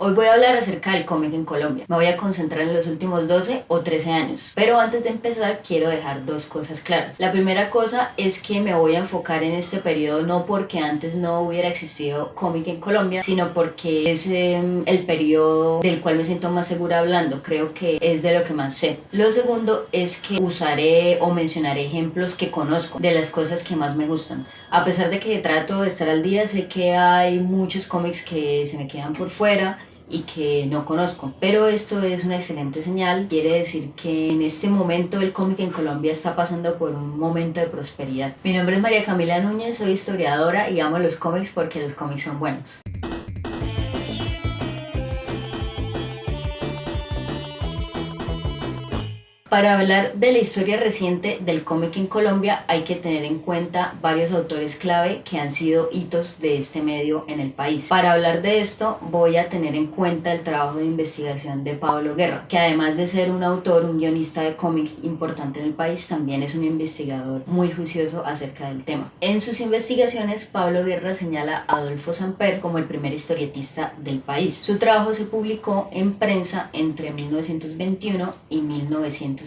Hoy voy a hablar acerca del cómic en Colombia. Me voy a concentrar en los últimos 12 o 13 años. Pero antes de empezar quiero dejar dos cosas claras. La primera cosa es que me voy a enfocar en este periodo no porque antes no hubiera existido cómic en Colombia, sino porque es el periodo del cual me siento más segura hablando. Creo que es de lo que más sé. Lo segundo es que usaré o mencionaré ejemplos que conozco de las cosas que más me gustan. A pesar de que trato de estar al día, sé que hay muchos cómics que se me quedan por fuera y que no conozco, pero esto es una excelente señal. Quiere decir que en este momento el cómic en Colombia está pasando por un momento de prosperidad. Mi nombre es María Camila Núñez, soy historiadora y amo los cómics porque los cómics son buenos. Para hablar de la historia reciente del cómic en Colombia hay que tener en cuenta varios autores clave que han sido hitos de este medio en el país. Para hablar de esto voy a tener en cuenta el trabajo de investigación de Pablo Guerra, que además de ser un autor, un guionista de cómic importante en el país, también es un investigador muy juicioso acerca del tema. En sus investigaciones, Pablo Guerra señala a Adolfo Samper como el primer historietista del país. Su trabajo se publicó en prensa entre 1921 y 1965.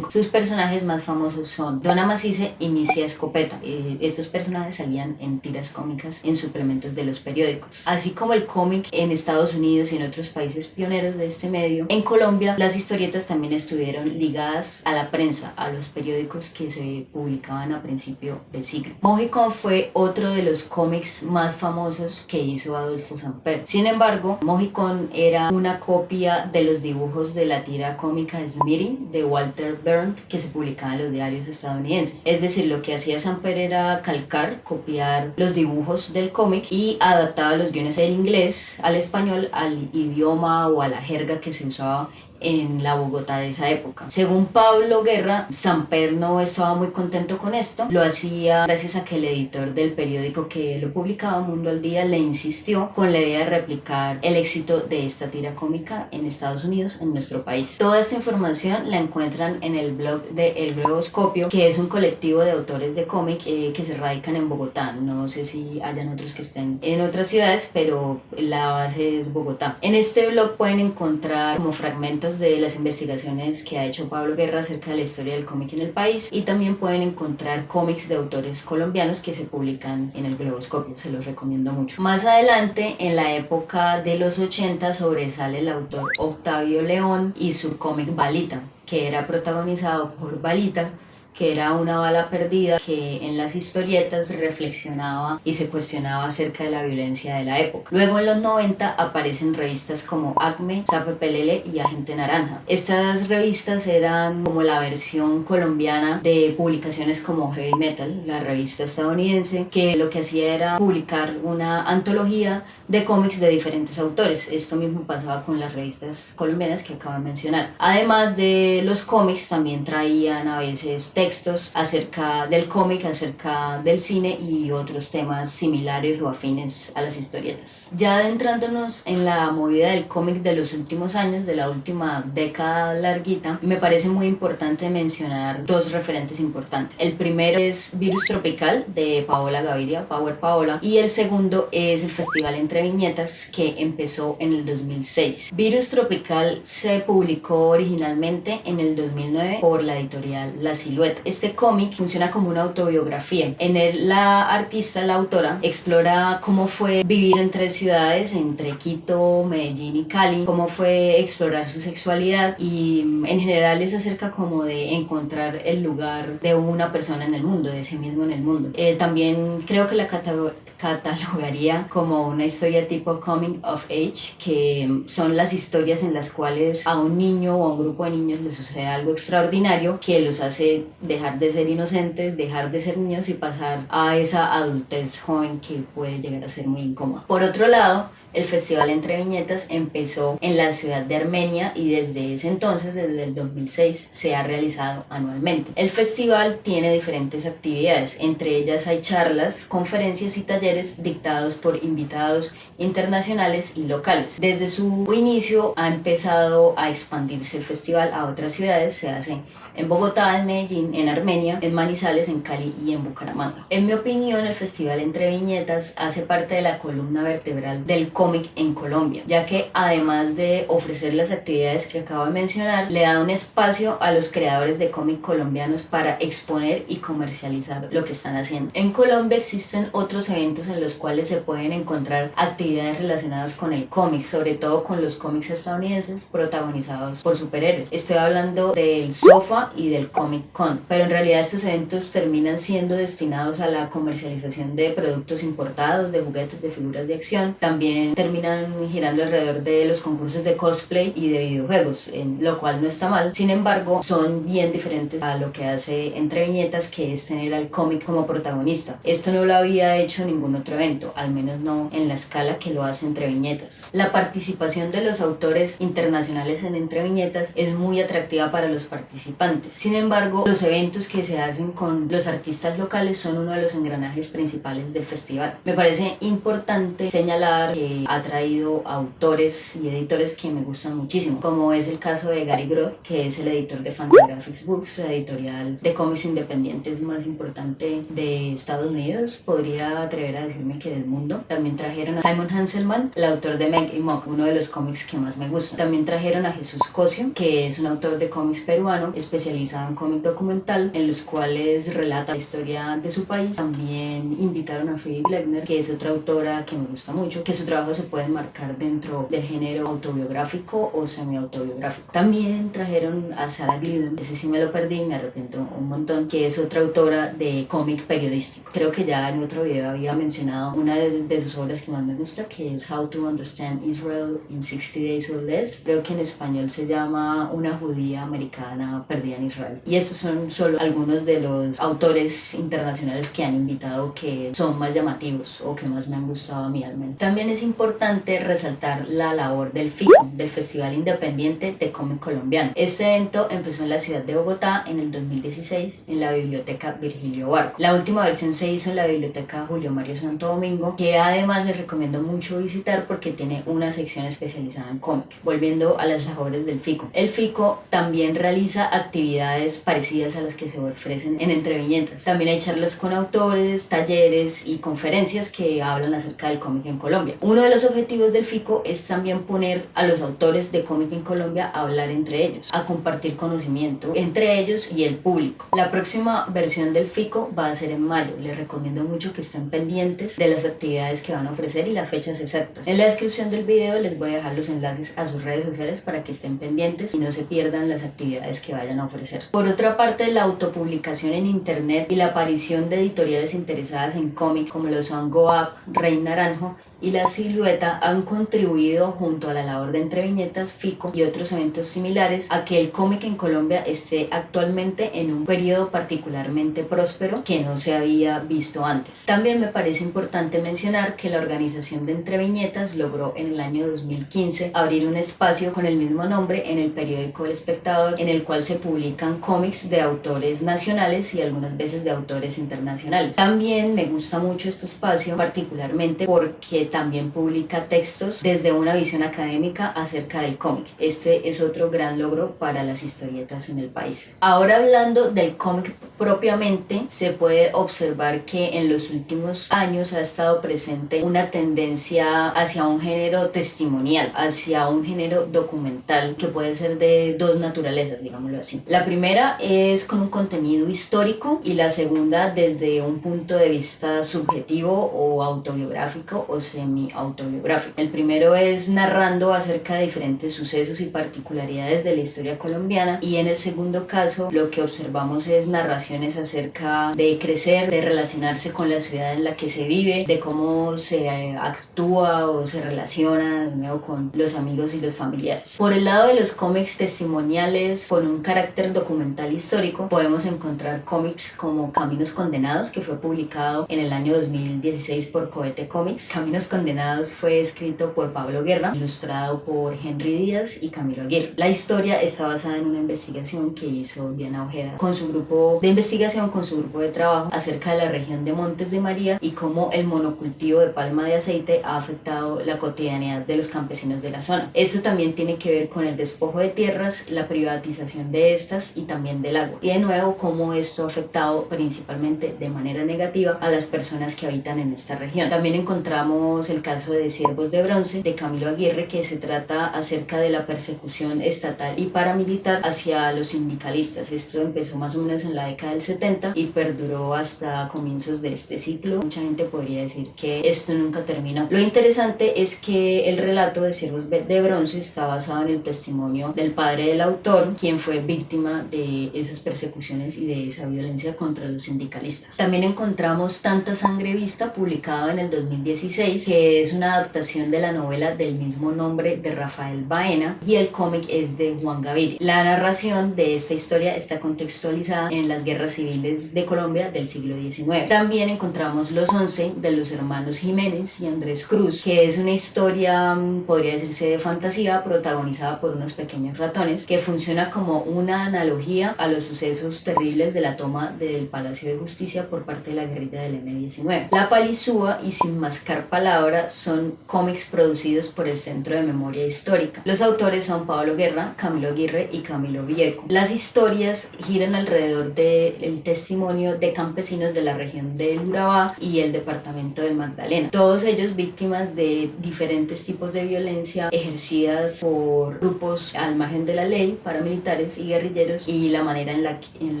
Sus personajes más famosos son Dona Macice y Misia Escopeta. Estos personajes salían en tiras cómicas en suplementos de los periódicos. Así como el cómic en Estados Unidos y en otros países pioneros de este medio, en Colombia las historietas también estuvieron ligadas a la prensa, a los periódicos que se publicaban a principio del siglo. Moji-Con fue otro de los cómics más famosos que hizo Adolfo Samper. Sin embargo, Moji-Con era una copia de los dibujos de la tira cómica Smitty de Walter Berndt que se publicaba en los diarios estadounidenses. Es decir, lo que hacía Samper era calcar, copiar los dibujos del cómic y adaptaba los guiones del inglés al español, al idioma o a la jerga que se usaba en la Bogotá de esa época. Según Pablo Guerra, Samper no estaba muy contento con esto. Lo hacía gracias a que el editor del periódico que lo publicaba, Mundo al Día, le insistió con la idea de replicar el éxito de esta tira cómica en Estados Unidos, en nuestro país. Toda esta información la encuentran en el blog de El Globoscopio, que es un colectivo de autores de cómic que se radican en Bogotá. No sé si hayan otros que estén en otras ciudades, pero la base es Bogotá. En este blog pueden encontrar como fragmentos de las investigaciones que ha hecho Pablo Guerra acerca de la historia del cómic en el país, y también pueden encontrar cómics de autores colombianos que se publican en el Globoscopio. Se los recomiendo mucho. Más adelante, en la época de los 80, sobresale el autor Octavio León y su cómic Balita, que era protagonizado por Balita, que era una bala perdida que en las historietas reflexionaba y se cuestionaba acerca de la violencia de la época. Luego en los 90 aparecen revistas como Acme, Sape Pelele y Agente Naranja. Estas revistas eran como la versión colombiana de publicaciones como Heavy Metal, la revista estadounidense, que lo que hacía era publicar una antología de cómics de diferentes autores. Esto mismo pasaba con las revistas colombianas que acabo de mencionar. Además de los cómics, también traían a veces textos acerca del cómic, acerca del cine y otros temas similares o afines a las historietas. Ya adentrándonos en la movida del cómic de los últimos años, de la última década larguita, me parece muy importante mencionar dos referentes importantes. El primero es Virus Tropical de Paola Gaviria, Power Paola, y el segundo es el Festival Entre Viñetas, que empezó en el 2006. Virus Tropical se publicó originalmente en el 2009 por la editorial La Silueta. Este cómic funciona como una autobiografía. En él la artista, la autora, explora cómo fue vivir en tres ciudades, entre Quito, Medellín y Cali, cómo fue explorar su sexualidad, y en general es acerca como de encontrar el lugar de una persona en el mundo, de sí mismo en el mundo. También creo que la catalogaría como una historia tipo coming of age, que son las historias en las cuales a un niño o a un grupo de niños les sucede algo extraordinario que los hace dejar de ser inocentes, dejar de ser niños y pasar a esa adultez joven que puede llegar a ser muy incómoda. Por otro lado, el Festival Entre Viñetas empezó en la ciudad de Armenia y desde ese entonces, desde el 2006, se ha realizado anualmente. El festival tiene diferentes actividades, entre ellas hay charlas, conferencias y talleres dictados por invitados internacionales y locales. Desde su inicio ha empezado a expandirse el festival a otras ciudades, se hace en Bogotá, en Medellín, en Armenia, en Manizales, en Cali y en Bucaramanga. En mi opinión, el Festival Entre Viñetas hace parte de la columna vertebral del cómic en Colombia, ya que además de ofrecer las actividades que acabo de mencionar, le da un espacio a los creadores de cómic colombianos para exponer y comercializar lo que están haciendo. En Colombia existen otros eventos en los cuales se pueden encontrar actividades relacionadas con el cómic, sobre todo con los cómics estadounidenses protagonizados por superhéroes. Estoy hablando del SOFA y del Comic Con, pero en realidad estos eventos terminan siendo destinados a la comercialización de productos importados, de juguetes, de figuras de acción. También terminan girando alrededor de los concursos de cosplay y de videojuegos, lo cual no está mal. Sin embargo, son bien diferentes a lo que hace Entre Viñetas, que es tener al cómic como protagonista. Esto no lo había hecho ningún otro evento, al menos no en la escala que lo hace Entre Viñetas. La participación de los autores internacionales en Entre Viñetas es muy atractiva para los participantes. Sin embargo, los eventos que se hacen con los artistas locales son uno de los engranajes principales del festival. Me parece importante señalar que ha traído autores y editores que me gustan muchísimo, como es el caso de Gary Groth, que es el editor de Fantagraphics Books, la editorial de cómics independientes más importante de Estados Unidos, podría atrever a decirme que del mundo. También trajeron a Simon Hanselman, el autor de Meg y Mock, uno de los cómics que más me gustan. También trajeron a Jesús Cosio, que es un autor de cómics peruano especializado en cómic documental, en los cuales relata la historia de su país. También invitaron a Phoebe Glechner, que es otra autora que me gusta mucho, que su trabajo se puede enmarcar dentro del género autobiográfico o semi-autobiográfico. También trajeron a Sarah Glidden, ese sí me lo perdí, me arrepiento un montón, que es otra autora de cómic periodístico. Creo que ya en otro video había mencionado una de sus obras que más me gusta, que es How to Understand Israel in 60 Days or Less. Creo que en español se llama Una judía americana perdida en Israel. Y estos son solo algunos de los autores internacionales que han invitado que son más llamativos o que más me han gustado a mí al menos. También es importante resaltar la labor del FICO, del Festival Independiente de Cómic Colombiano. Este evento empezó en la ciudad de Bogotá en el 2016 en la biblioteca Virgilio Barco. La última versión se hizo en la biblioteca Julio Mario Santo Domingo, que además les recomiendo mucho visitar porque tiene una sección especializada en cómic. Volviendo a las labores del FICO. El FICO también realiza actividades parecidas a las que se ofrecen en Entre Viñetas. También hay charlas con autores, talleres y conferencias que hablan acerca del cómic en Colombia. Uno de los objetivos del FICO es también poner a los autores de cómic en Colombia a hablar entre ellos, a compartir conocimiento entre ellos y el público. La próxima versión del FICO va a ser en mayo. Les recomiendo mucho que estén pendientes de las actividades que van a ofrecer y las fechas exactas. En la descripción del video les voy a dejar los enlaces a sus redes sociales para que estén pendientes y no se pierdan las actividades que vayan a ofrecer. Por otra parte, la autopublicación en internet y la aparición de editoriales interesadas en cómic como lo son Go Up, Rey Naranjo y La Silueta han contribuido junto a la labor de Entre Viñetas, FICO y otros eventos similares a que el cómic en Colombia esté actualmente en un periodo particularmente próspero que no se había visto antes. También me parece importante mencionar que la organización de Entre Viñetas logró en el año 2015 abrir un espacio con el mismo nombre en el periódico El Espectador, en el cual se publican cómics de autores nacionales y algunas veces de autores internacionales. También me gusta mucho este espacio particularmente porque también publica textos desde una visión académica acerca del cómic. Este es otro gran logro para las historietas en el país. Ahora hablando del cómic propiamente, se puede observar que en los últimos años ha estado presente una tendencia hacia un género testimonial, hacia un género documental que puede ser de dos naturalezas, digámoslo así. La primera es con un contenido histórico y la segunda desde un punto de vista subjetivo o autobiográfico o semi-autobiográfico. El primero es narrando acerca de diferentes sucesos y particularidades de la historia colombiana y en el segundo caso lo que observamos es narraciones acerca de crecer, de relacionarse con la ciudad en la que se vive, de cómo se actúa o se relaciona de nuevo con los amigos y los familiares. Por el lado de los cómics testimoniales con un carácter documental histórico podemos encontrar cómics como Caminos Condenados, que fue publicado en el año 2016 por Cohete Comics. Caminos Condenados fue escrito por Pablo Guerra, ilustrado por Henry Díaz y Camilo Aguirre. La historia está basada en una investigación que hizo Diana Ojeda con su grupo de investigación, con su grupo de trabajo acerca de la región de Montes de María y cómo el monocultivo de palma de aceite ha afectado la cotidianidad de los campesinos de la zona. Esto también tiene que ver con el despojo de tierras, la privatización de estas y también del agua. Y de nuevo, cómo esto ha afectado principalmente de manera negativa a las personas que habitan en esta región. También encontramos el caso de Ciervos de Bronce de Camilo Aguirre, que se trata acerca de la persecución estatal y paramilitar hacia los sindicalistas. Esto empezó más o menos en la década del 70 y perduró hasta comienzos de este ciclo. Mucha gente podría decir que esto nunca terminó. Lo interesante es que el relato de Ciervos de Bronce está basado en el testimonio del padre del autor, quien fue víctima de esas persecuciones y de esa violencia contra los sindicalistas. También encontramos Tanta sangre vista, publicado en el 2016, que es una adaptación de la novela del mismo nombre de Rafael Baena, y el cómic es de Juan Gaviria. La narración de esta historia está contextualizada en las guerras civiles de Colombia del siglo XIX. También encontramos Los 11 de los hermanos Jiménez y Andrés Cruz, que es una historia, podría decirse, de fantasía, protagonizada por unos pequeños ratones, que funciona como una analogía a los sucesos terribles de la toma del Palacio de Justicia por parte de la guerrilla del M-19. La Palizúa y Sin Mascar Palabra son cómics producidos por el Centro de Memoria Histórica. Los autores son Pablo Guerra, Camilo Aguirre y Camilo Vieco. Las historias giran alrededor del testimonio de campesinos de la región del Urabá y el departamento del Magdalena, todos ellos víctimas de diferentes tipos de violencia ejercidas por grupos al margen de la ley, paramilitares y guerrilleros, y la manera en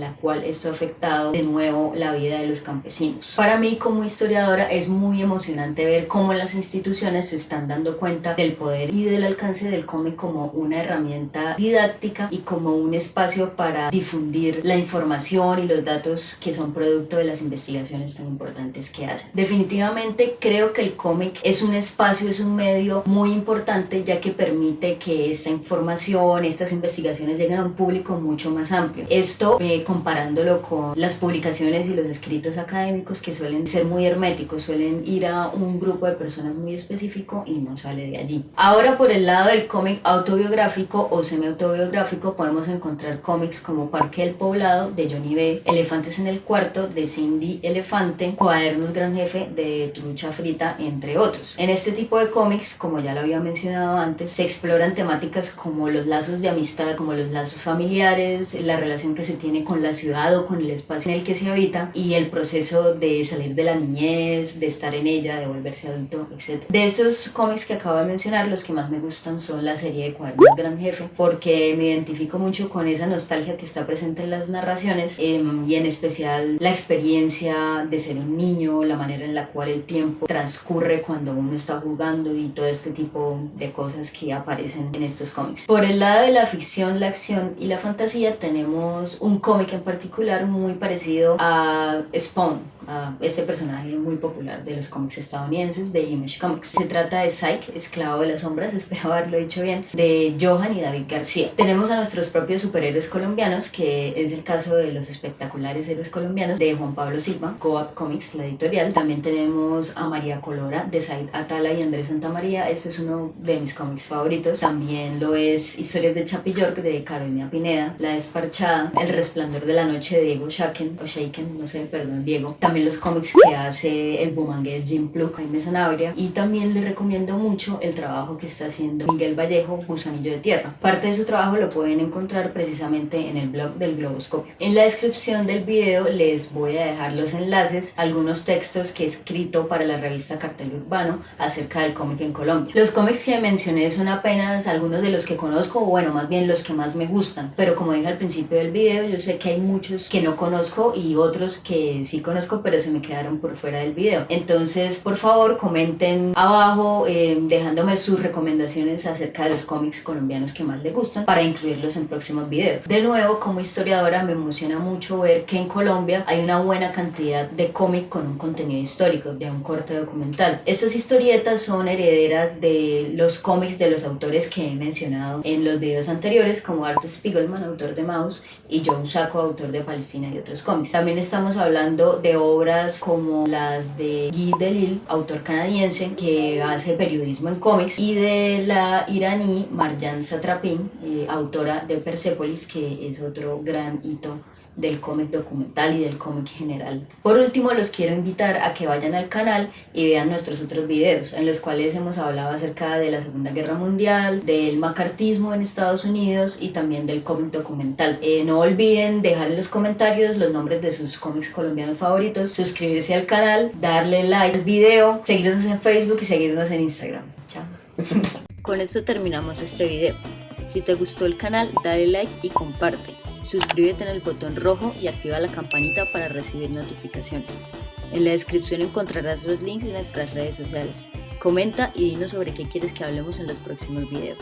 la cual esto ha afectado de nuevo la vida de los campesinos. Para mí, como historiadora, es muy emocionante ver cómo las instituciones se están dando cuenta del poder y del alcance del cómic como una herramienta didáctica y como un espacio para difundir la información y los datos que son producto de las investigaciones tan importantes que hacen. Definitivamente creo que el cómic es un espacio, es un medio muy importante, ya que permite que esta información, estas investigaciones lleguen a un público mucho más amplio. Esto comparándolo con las publicaciones y los escritos académicos, que suelen ser muy herméticos, suelen ir a un grupo de personas muy específico y no sale de allí. Ahora, por el lado del cómic autobiográfico o semi-autobiográfico, podemos encontrar cómics como Parque del Poblado de Johnny B., Elefantes en el Cuarto de Cindy Elefante, Cuadernos Gran Jefe de Trucha Frita, entre otros. En este tipo de cómics, como ya lo había mencionado antes, se exploran temáticas como los lazos de amistad, como los lazos familiares, la relación que se tiene con la ciudad o con el espacio en el que se habita, y el proceso de salir de la niñez, de estar en ella, de volverse adulto, etc. De estos cómics que acabo de mencionar, los que más me gustan son la serie de Cuadernos Gran Jefe, porque me identifico mucho con esa nostalgia que está presente en las narraciones, y en especial la experiencia de ser un niño, la manera en la cual el tiempo transcurre cuando uno está jugando y todo este tipo de cosas que aparecen en estos cómics. Por el lado de la ficción, la acción y la fantasía, tenemos un cómic en particular muy parecido a Spawn, a este personaje muy popular de los cómics estadounidenses de Image Comics. Se trata de Psyche, esclavo de las sombras, espero haberlo dicho bien, de Johan y David García. Tenemos a nuestros propios superhéroes colombianos, que es el caso de los espectaculares héroes colombianos de Juan Pablo Silva, Coop Comics, la editorial. También tenemos a María Colora de Said Atala y Andrés Santamaría. Este es uno de mis cómics favoritos. También lo es Historias de Chapi York de Carolina Pineda, La Desparchada, El Resplandor de la Noche de Diego Shaken, o Shaken, no sé, perdón, Diego. También los cómics que hace el bumangués Jim Pluk, Jaime Sanabria, y también le recomiendo mucho el trabajo que está haciendo Miguel Vallejo, Gusanillo de Tierra. Parte de su trabajo lo pueden encontrar precisamente en el blog del Globoscopio. En la descripción del video les voy a dejar los enlaces a algunos textos que he escrito para la revista Cartel Urbano acerca del cómic en Colombia. Los cómics que mencioné son apenas algunos de los que conozco, o bueno, más bien los que más me gustan, pero como dije al principio del video, yo sé que hay muchos que no conozco y otros que sí conozco, pero se me quedaron por fuera del video. Entonces, por favor, comenten abajo dejándome sus recomendaciones acerca de los cómics colombianos que más les gustan para incluirlos en próximos videos. De nuevo, como historiadora, me emociona mucho ver que en Colombia hay una buena cantidad de cómic con un contenido histórico, de un corte documental. Estas historietas son herederas de los cómics de los autores que he mencionado en los videos anteriores, como Art Spiegelman, autor de Maus, y Joe Sacco, autor de Palestina y otros cómics. También estamos hablando de obras como las de Guy Delisle, autor canadiense que hace periodismo en cómics, y de la iraní Marjan Satrapin, autora de Persepolis, que es otro gran hito del cómic documental y del cómic general. Por último, los quiero invitar a que vayan al canal y vean nuestros otros videos, en los cuales hemos hablado acerca de la Segunda Guerra Mundial, del macartismo en Estados Unidos y también del cómic documental. No olviden dejar en los comentarios los nombres de sus cómics colombianos favoritos, suscribirse al canal, darle like al video, seguirnos en Facebook y seguirnos en Instagram. Chao. Con esto terminamos este video. Si te gustó el canal, dale like y comparte. Suscríbete en el botón rojo y activa la campanita para recibir notificaciones. En la descripción encontrarás los links de nuestras redes sociales. Comenta y dinos sobre qué quieres que hablemos en los próximos videos.